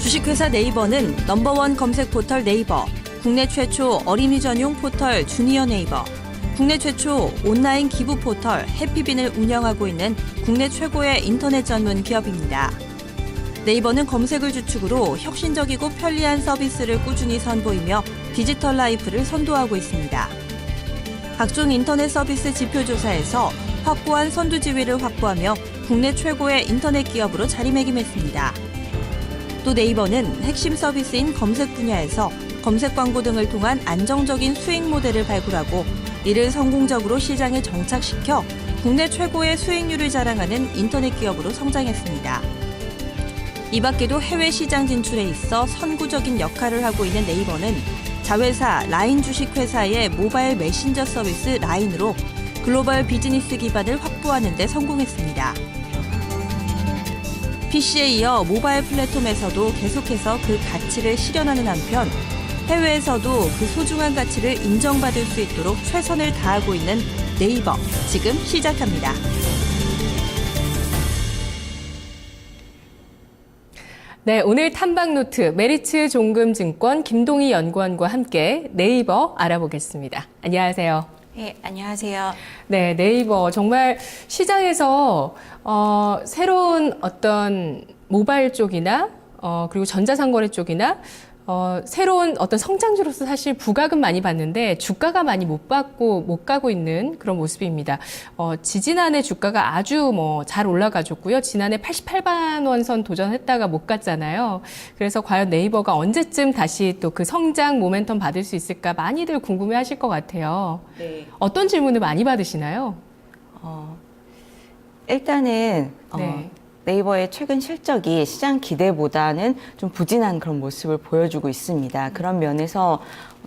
주식회사 네이버는 넘버원 검색 포털 네이버, 국내 최초 어린이 전용 포털 주니어 네이버, 국내 최초 온라인 기부 포털 해피빈을 운영하고 있는 국내 최고의 인터넷 전문 기업입니다. 네이버는 검색을 주축으로 혁신적이고 편리한 서비스를 꾸준히 선보이며 디지털 라이프를 선도하고 있습니다. 각종 인터넷 서비스 지표조사에서 확고한 선두 지위를 확보하며 국내 최고의 인터넷 기업으로 자리매김했습니다. 또 네이버는 핵심 서비스인 검색 분야에서 검색 광고 등을 통한 안정적인 수익 모델을 발굴하고 이를 성공적으로 시장에 정착시켜 국내 최고의 수익률을 자랑하는 인터넷 기업으로 성장했습니다. 이 밖에도 해외 시장 진출에 있어 선구적인 역할을 하고 있는 네이버는 자회사 라인 주식회사의 모바일 메신저 서비스 라인으로 글로벌 비즈니스 기반을 확보하는 데 성공했습니다. PC에 이어 모바일 플랫폼에서도 계속해서 그 가치를 실현하는 한편 해외에서도 그 소중한 가치를 인정받을 수 있도록 최선을 다하고 있는 네이버, 지금 시작합니다. 네, 오늘 탐방노트 메리츠 종금증권 김동희 연구원과 함께 네이버 알아보겠습니다. 안녕하세요. 네, 안녕하세요. 네, 네이버 정말 시장에서 새로운 어떤 모바일 쪽이나 그리고 전자상거래 쪽이나 새로운 어떤 성장주로서 사실 부각은 많이 봤는데 주가가 많이 못 가고 있는 그런 모습입니다. 지지난해 주가가 아주 잘 올라가줬고요. 지난해 88만 원 선 도전했다가 못 갔잖아요. 그래서 과연 네이버가 언제쯤 다시 또 그 성장 모멘텀 받을 수 있을까 많이들 궁금해 하실 것 같아요. 네. 어떤 질문을 많이 받으시나요? 일단은 네. 네이버의 최근 실적이 시장 기대보다는 좀 부진한 그런 모습을 보여주고 있습니다. 그런 면에서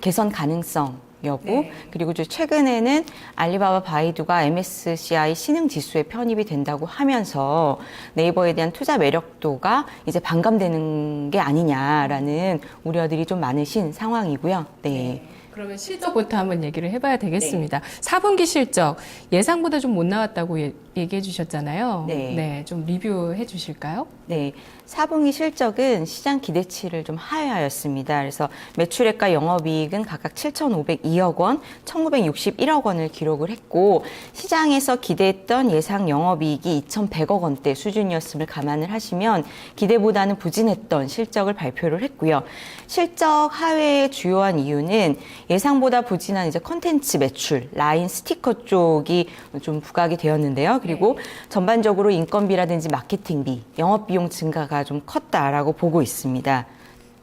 개선 가능성 여부, 네. 그리고 최근에는 알리바바 바이두가 MSCI 신흥 지수에 편입이 된다고 하면서 네이버에 대한 투자 매력도가 이제 반감되는 게 아니냐라는 우려들이 좀 많으신 상황이고요. 네. 그러면 실적부터 한번 얘기를 해봐야 되겠습니다. 4분기 실적 예상보다 좀 못 나왔다고 얘기해 주셨잖아요. 네. 좀 리뷰해 주실까요? 네, 4분기 실적은 시장 기대치를 좀 하회하였습니다. 그래서 매출액과 영업이익은 각각 7,502억 원, 1,961억 원을 기록을 했고 시장에서 기대했던 예상 영업이익이 2,100억 원대 수준이었음을 감안을 하시면 기대보다는 부진했던 실적을 발표를 했고요. 실적 하회의 주요한 이유는 예상보다 부진한 이제 콘텐츠 매출, 라인 스티커 쪽이 좀 부각이 되었는데요. 그리고 전반적으로 인건비라든지 마케팅비, 영업비용 증가가 좀 컸다라고 보고 있습니다.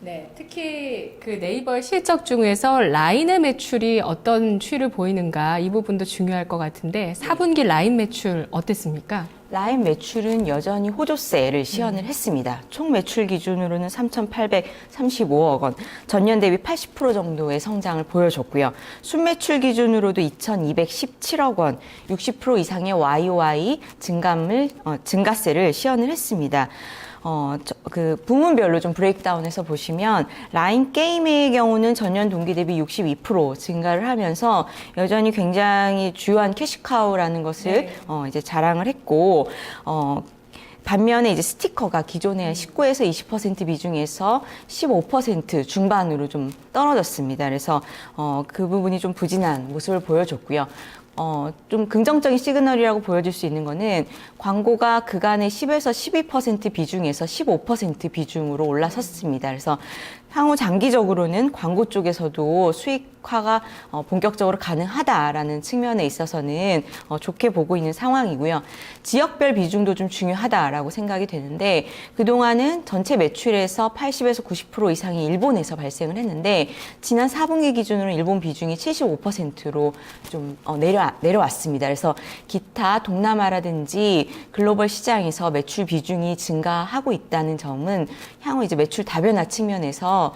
네, 특히 그 네이버 실적 중에서 라인의 매출이 어떤 추이를 보이는가 이 부분도 중요할 것 같은데 4분기 라인 매출 어땠습니까? 라인 매출은 여전히 호조세를 시현을 했습니다. 총 매출 기준으로는 3,835억 원, 전년 대비 80% 정도의 성장을 보여줬고요. 순매출 기준으로도 2,217억 원, 60% 이상의 YOY 증가세를 시현을 했습니다. 그 부문별로 좀 브레이크다운해서 보시면 라인 게임의 경우는 전년 동기 대비 62% 증가를 하면서 여전히 굉장히 주요한 캐시카우라는 것을 이제 자랑을 했고 반면에 이제 스티커가 기존의 19에서 20% 비중에서 15% 중반으로 좀 떨어졌습니다. 그래서 그 부분이 좀 부진한 모습을 보여줬고요. 좀 긍정적인 시그널이라고 보여줄 수 있는 거는 광고가 그간의 10에서 12% 비중에서 15% 비중으로 올라섰습니다. 그래서 향후 장기적으로는 광고 쪽에서도 수익화가 본격적으로 가능하다라는 측면에 있어서는 좋게 보고 있는 상황이고요. 지역별 비중도 좀 중요하다라고 생각이 되는데 그동안은 전체 매출에서 80에서 90% 이상이 일본에서 발생을 했는데 지난 4분기 기준으로 일본 비중이 75%로 좀 내려왔습니다. 그래서 기타 동남아라든지 글로벌 시장에서 매출 비중이 증가하고 있다는 점은 향후 이제 매출 다변화 측면에서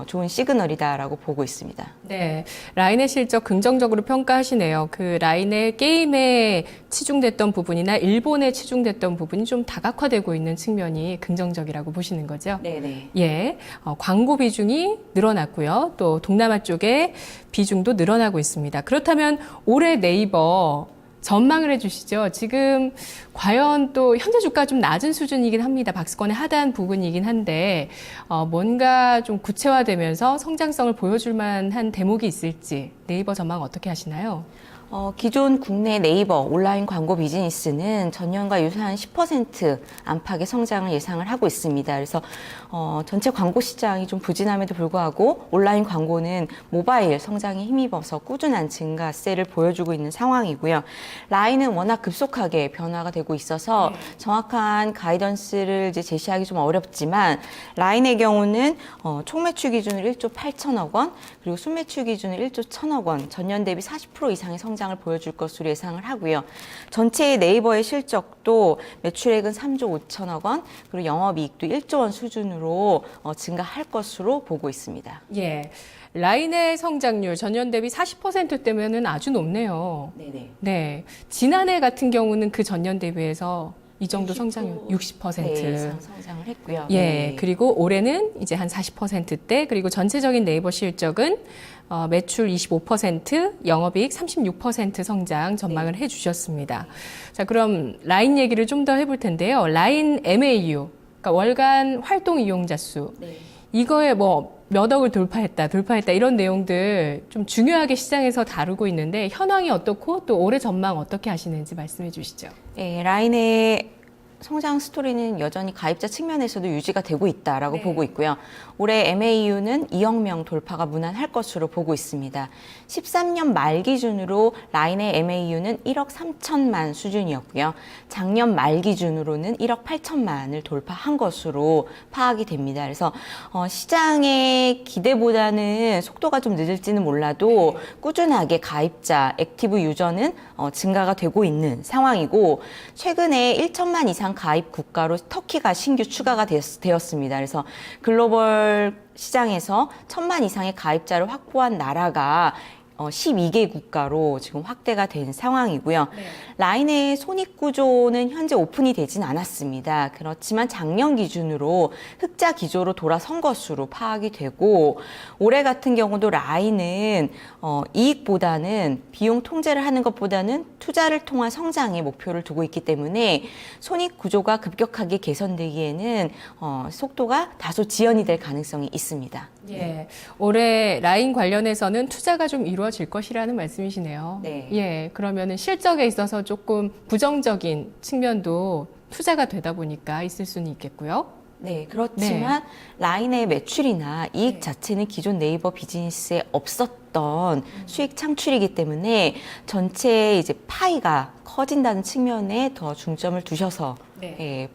좋은 시그널이다라고 보고 있습니다. 네, 라인의 실적 긍정적으로 평가하시네요. 그 라인의 게임에 치중됐던 부분이나 일본에 치중됐던 부분이 좀 다각화되고 있는 측면이 긍정적이라고 보시는 거죠? 네네. 예, 광고 비중이 늘어났고요. 또 동남아 쪽에 비중도 늘어나고 있습니다. 그렇다면 올해 네이버 전망을 해주시죠. 지금 과연 또 현재 주가 좀 낮은 수준이긴 합니다. 박스권의 하단 부근이긴 한데 뭔가 좀 구체화되면서 성장성을 보여줄 만한 대목이 있을지 네이버 전망 어떻게 하시나요? 기존 국내 네이버 온라인 광고 비즈니스는 전년과 유사한 10% 안팎의 성장을 예상을 하고 있습니다. 그래서 전체 광고 시장이 좀 부진함에도 불구하고 온라인 광고는 모바일 성장에 힘입어서 꾸준한 증가세를 보여주고 있는 상황이고요. 라인은 워낙 급속하게 변화가 되고 있어서 정확한 가이던스를 이제 제시하기 좀 어렵지만 라인의 경우는 총 매출 기준으로 1조 8천억 원, 그리고 순매출 기준으로 1조 1천억 원, 전년 대비 40% 이상의 성장을 보여줄 것으로 예상을 하고요. 전체 네이버의 실적도 매출액은 3조 5천억 원, 그리고 영업이익도 1조 원 수준으로 증가할 것으로 보고 있습니다. 예. 라인의 성장률 전년 대비 40%대면은 아주 높네요. 네네. 네. 지난해 같은 경우는 그 전년 대비해서 이 정도 성장률 60%. 네, 이상 성장을 했고요. 예. 네. 그리고 올해는 이제 한 40%대, 그리고 전체적인 네이버 실적은 매출 25%, 영업이익 36% 성장 전망을 해주셨습니다. 자, 그럼 라인 얘기를 좀 더 해볼 텐데요. 라인 MAU, 그러니까 월간 활동 이용자 수. 네. 이거에 뭐 몇 억을 돌파했다 이런 내용들 좀 중요하게 시장에서 다루고 있는데 현황이 어떻고 또 올해 전망 어떻게 하시는지 말씀해 주시죠. 네, 라인의 성장 스토리는 여전히 가입자 측면에서도 유지가 되고 있다라고 네. 보고 있고요. 올해 MAU는 2억 명 돌파가 무난할 것으로 보고 있습니다. 13년 말 기준으로 라인의 MAU는 1억 3천만 수준이었고요. 작년 말 기준으로는 1억 8천만을 돌파한 것으로 파악이 됩니다. 그래서 시장의 기대보다는 속도가 좀 늦을지는 몰라도 꾸준하게 가입자, 액티브 유저는 증가가 되고 있는 상황이고 최근에 1천만 이상 가입 국가로 터키가 신규 추가가 되었습니다. 그래서 글로벌 시장에서 1,000만 이상의 가입자를 확보한 나라가 12개 국가로 지금 확대가 된 상황이고요. 네. 라인의 손익 구조는 현재 오픈이 되진 않았습니다. 그렇지만 작년 기준으로 흑자 기조로 돌아선 것으로 파악이 되고 올해 같은 경우도 라인은 이익보다는 비용 통제를 하는 것보다는 투자를 통한 성장의 목표를 두고 있기 때문에 손익 구조가 급격하게 개선되기에는 속도가 다소 지연이 될 가능성이 있습니다. 예. 올해 라인 관련해서는 투자가 좀 이루어질 것이라는 말씀이시네요. 네. 예. 그러면은 실적에 있어서 조금 부정적인 측면도 투자가 되다 보니까 있을 수는 있겠고요. 네, 그렇지만 라인의 매출이나 이익 자체는 기존 네이버 비즈니스에 없었던 수익 창출이기 때문에 전체 이제 파이가 커진다는 측면에 더 중점을 두셔서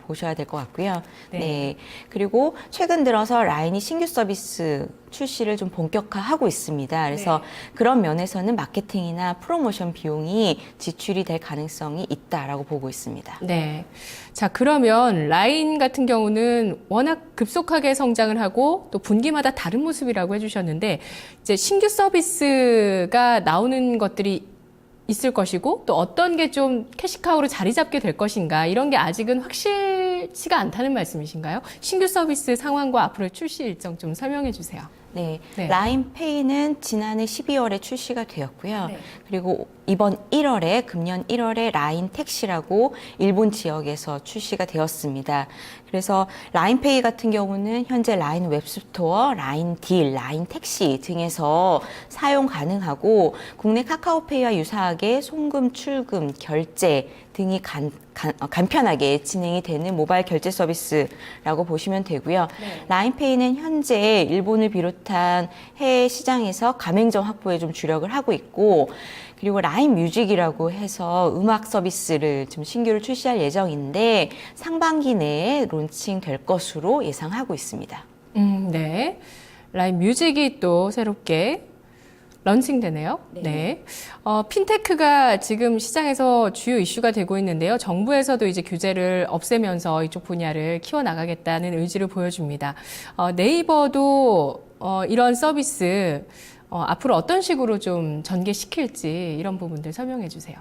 보셔야 될 것 같고요. 네. 네. 그리고 최근 들어서 라인이 신규 서비스 출시를 좀 본격화하고 있습니다. 그래서 그런 면에서는 마케팅이나 프로모션 비용이 지출이 될 가능성이 있다라고 보고 있습니다. 네. 자, 그러면 라인 같은 경우는 워낙 급속하게 성장을 하고 또 분기마다 다른 모습이라고 해주셨는데 이제 신규 서비스가 나오는 것들이 있을 것이고 또 어떤 게 좀 캐시카우로 자리 잡게 될 것인가 이런 게 아직은 확실치가 않다는 말씀이신가요? 신규 서비스 상황과 앞으로의 출시 일정 좀 설명해 주세요. 네, 네. 라인페이는 지난해 12월에 출시가 되었고요. 네. 그리고 이번 1월에 금년 1월에 라인 택시라고 일본 지역에서 출시가 되었습니다. 그래서 라인페이 같은 경우는 현재 라인 웹스토어, 라인 딜, 라인 택시 등에서 사용 가능하고 국내 카카오페이와 유사하게 송금, 출금, 결제 등이 간편하게 진행이 되는 모바일 결제 서비스라고 보시면 되고요. 네. 라인페이는 현재 일본을 비롯한 해외 시장에서 가맹점 확보에 좀 주력을 하고 있고 그리고 라인 뮤직이라고 해서 음악 서비스를 좀 신규로 출시할 예정인데 상반기 내에 론칭될 것으로 예상하고 있습니다. 네. 라인 뮤직이 또 새롭게 런칭되네요. 네. 핀테크가 지금 시장에서 주요 이슈가 되고 있는데요. 정부에서도 이제 규제를 없애면서 이쪽 분야를 키워나가겠다는 의지를 보여줍니다. 네이버도 이런 서비스 앞으로 어떤 식으로 좀 전개시킬지 이런 부분들 설명해 주세요.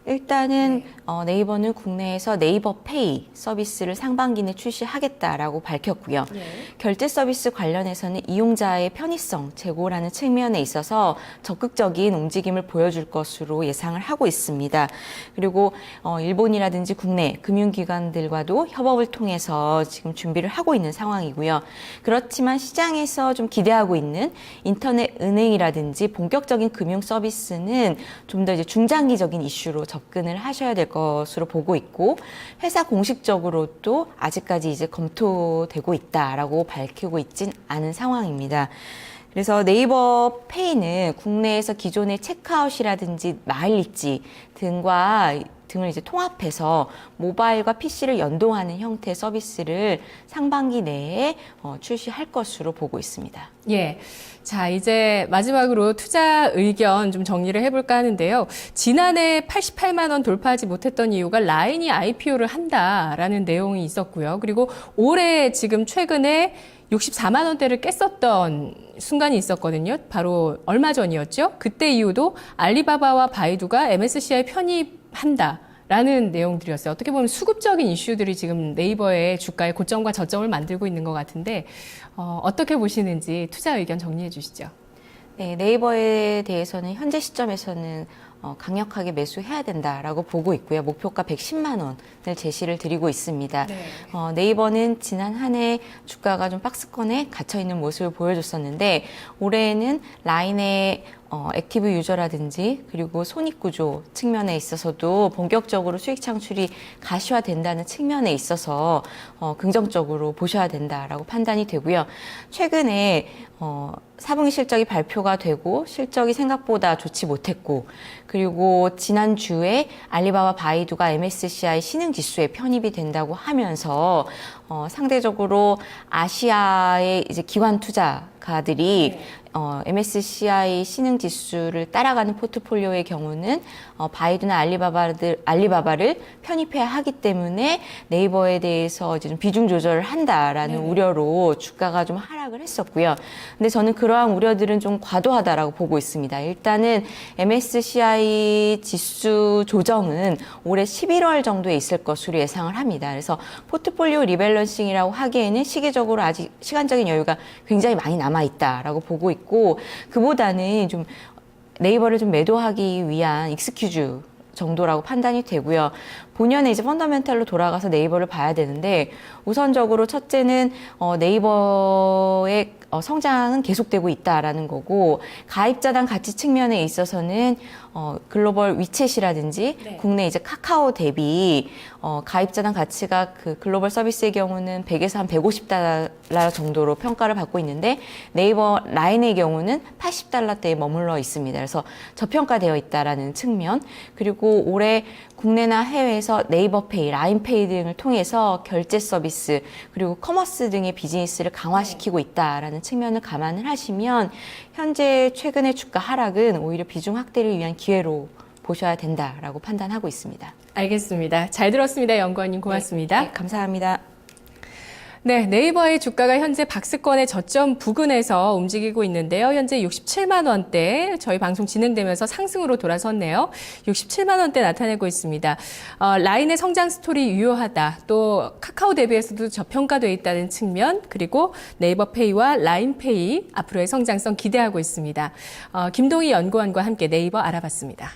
일단은 네이버는 국내에서 네이버 페이 서비스를 상반기 내 출시하겠다라고 밝혔고요. 결제 서비스 관련해서는 이용자의 편의성 제고라는 측면에 있어서 적극적인 움직임을 보여줄 것으로 예상을 하고 있습니다. 그리고 일본이라든지 국내 금융기관들과도 협업을 통해서 지금 준비를 하고 있는 상황이고요. 그렇지만 시장에서 좀 기대하고 있는 인터넷 은행이라든지 본격적인 금융 서비스는 좀 더 이제 중장기적인 이슈로 접근을 하셔야 될 것으로 보고 있고, 회사 공식적으로도 아직까지 이제 검토되고 있다라고 밝히고 있진 않은 상황입니다. 그래서 네이버 페이는 국내에서 기존의 체크아웃이라든지 마일리지 등을 이제 통합해서 모바일과 PC를 연동하는 형태의 서비스를 상반기 내에 출시할 것으로 보고 있습니다. 예. 자, 이제 마지막으로 투자 의견 좀 정리를 해볼까 하는데요. 지난해 88만 원 돌파하지 못했던 이유가 라인이 IPO를 한다라는 내용이 있었고요. 그리고 올해 지금 최근에 64만 원대를 깼었던 순간이 있었거든요. 바로 얼마 전이었죠. 그때 이후도 알리바바와 바이두가 MSCI 편입한다라는 내용들이었어요. 어떻게 보면 수급적인 이슈들이 지금 네이버의 주가의 고점과 저점을 만들고 있는 것 같은데 어떻게 보시는지 투자 의견 정리해 주시죠. 네, 네이버에 대해서는 현재 시점에서는 강력하게 매수해야 된다라고 보고 있고요. 목표가 110만 원을 제시를 드리고 있습니다. 네. 네이버는 지난 한 해 주가가 좀 박스권에 갇혀 있는 모습을 보여줬었는데, 올해는 라인의 액티브 유저라든지 그리고 손익구조 측면에 있어서도 본격적으로 수익 창출이 가시화된다는 측면에 있어서 긍정적으로 보셔야 된다라고 판단이 되고요. 최근에 4분기 실적이 발표가 되고 실적이 생각보다 좋지 못했고, 그리고 지난주에 알리바바 바이두가 MSCI 신흥지수에 편입이 된다고 하면서 상대적으로 아시아의 이제 기관 투자가들이 MSCI 신흥지수를 따라가는 포트폴리오의 경우는 바이두나 알리바바를 편입해야 하기 때문에 네이버에 대해서 이제 좀 비중 조절을 한다라는 우려로 주가가 좀 하락을 했었고요. 근데 저는 그러한 우려들은 좀 과도하다라고 보고 있습니다. 일단은 MSCI 지수 조정은 올해 11월 정도에 있을 것으로 예상을 합니다. 그래서 포트폴리오 리밸런싱이라고 하기에는 시기적으로 아직 시간적인 여유가 굉장히 많이 남아 있다라고 보고 있고, 그보다는 좀 네이버를 좀 매도하기 위한 익스큐즈 정도라고 판단이 되고요. 본연의 이제 펀더멘탈로 돌아가서 네이버를 봐야 되는데, 우선적으로 첫째는 네이버의 성장은 계속되고 있다라는 거고, 가입자단 가치 측면에 있어서는 글로벌 위챗이라든지 국내 이제 카카오 대비 가입자단 가치가 그 글로벌 서비스의 경우는 100에서 한 150달러 정도로 평가를 받고 있는데, 네이버 라인의 경우는 80달러대에 머물러 있습니다. 그래서 저평가되어 있다라는 측면, 그리고 올해 국내나 해외에서 네이버페이, 라인페이 등을 통해서 결제 서비스 그리고 커머스 등의 비즈니스를 강화시키고 있다라는 측면을 감안을 하시면 현재 최근의 주가 하락은 오히려 비중 확대를 위한 기회로 보셔야 된다라고 판단하고 있습니다. 알겠습니다. 잘 들었습니다. 연구원님 고맙습니다. 네, 감사합니다. 네, 네이버의 주가가 현재 박스권의 저점 부근에서 움직이고 있는데요. 현재 67만 원대, 저희 방송 진행되면서 상승으로 돌아섰네요. 67만 원대 나타내고 있습니다. 라인의 성장 스토리 유효하다. 또 카카오 대비해서도 저평가되어 있다는 측면, 그리고 네이버페이와 라인페이 앞으로의 성장성 기대하고 있습니다. 김동희 연구원과 함께 네이버 알아봤습니다.